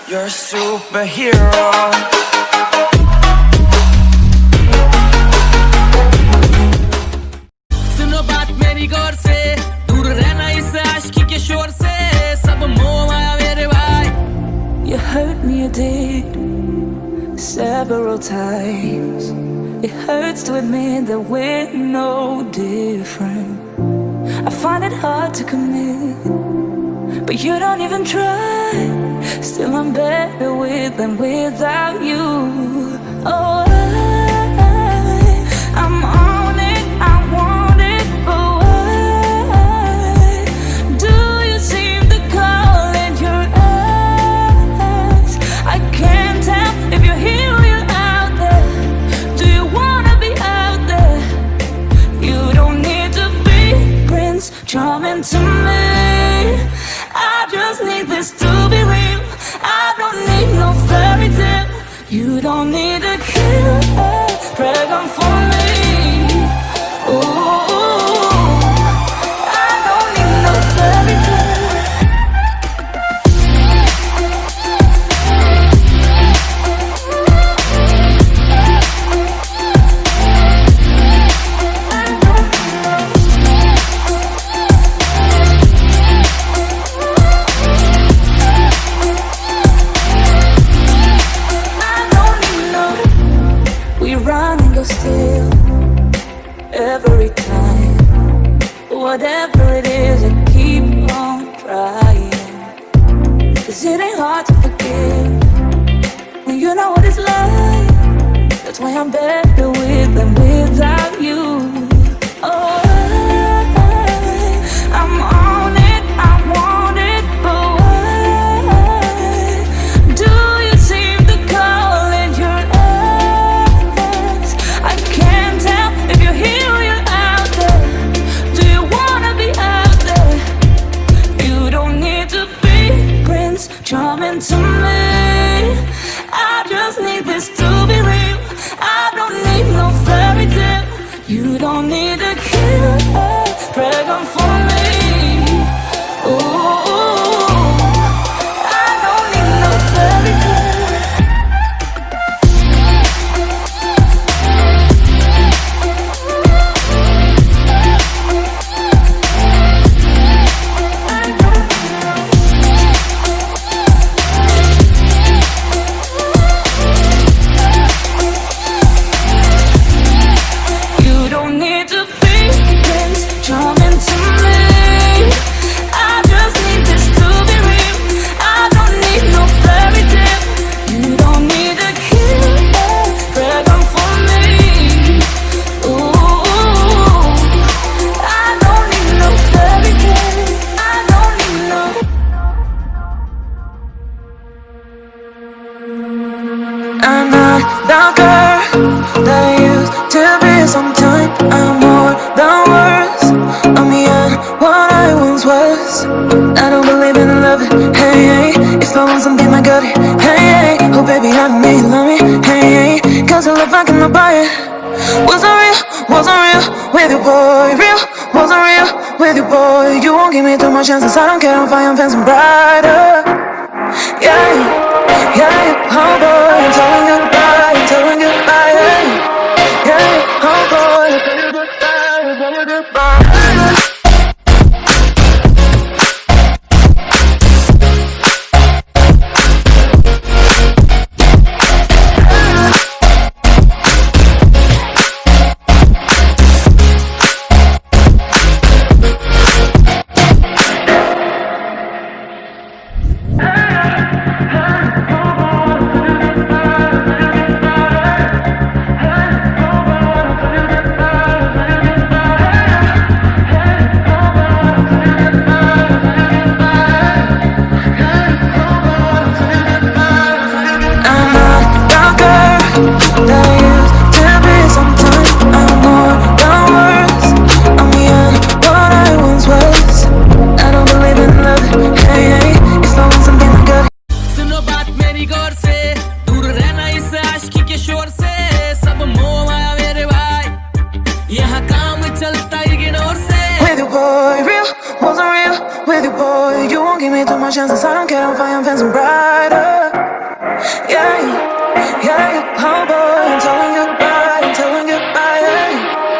You're a superhero. सुनो बात मेरी गौर से, दूर रहना इस आशिकी के शोर से, सब मोह माया मेरे भाई. You hurt me, you did, several times. It hurts to admit that we're no different. I find it hard to commit, but you don't even try. Still I'm better with than without you. Oh, I'm on it, I want it, but why do you seem to call in your eyes? I can't tell if you're here or you're out there. Do you wanna be out there? You don't need to be Prince Charming to me. I just need this to be real. I don't need no fairy tale. You don't need a killer pregnant for me. Ooh, I don't need no fairy tale. Still, every time, whatever it is, I keep on trying. 'Cause it ain't hard to forgive when you know what it's like. That's why I'm better with than without you. Oh, I'm on it, I want it, but why do you seem to call in your eyes? I can't tell if you're here or you're out there. Do you wanna be out there? You don't need to be Prince Charming to me. I just need this to be real. I don't need no fairy tale. You don't need a killer pregnant for me. Ooh, I don't need no fairy tale. You don't need to be Prince Charming to me. I just need this to be real. I don't need no fairy tale. You don't need a killer pregnant for me. Ooh, I don't need no fairy tale. I don't need no. I'm not the girl that I used to be. Sometime I'm more than words. I'm beyond what I once was. I don't believe in love. Hey, hey. If I want something, I got it. Hey, hey. Oh baby, I know you love me. Hey, hey. 'Cause I love I cannot buy it. Wasn't real with you, boy. Real, wasn't real with you, boy. You won't give me too much chances. I don't care if I am fancy brighter. Yeah, yeah, oh boy, I'm telling you goodbye, I'm telling you goodbye, yeah, oh boy, I'm telling you goodbye, I'm telling you goodbye. with you, boy. You won't give me too much chances. I don't care if I am fancy brighter. yeah, yeah.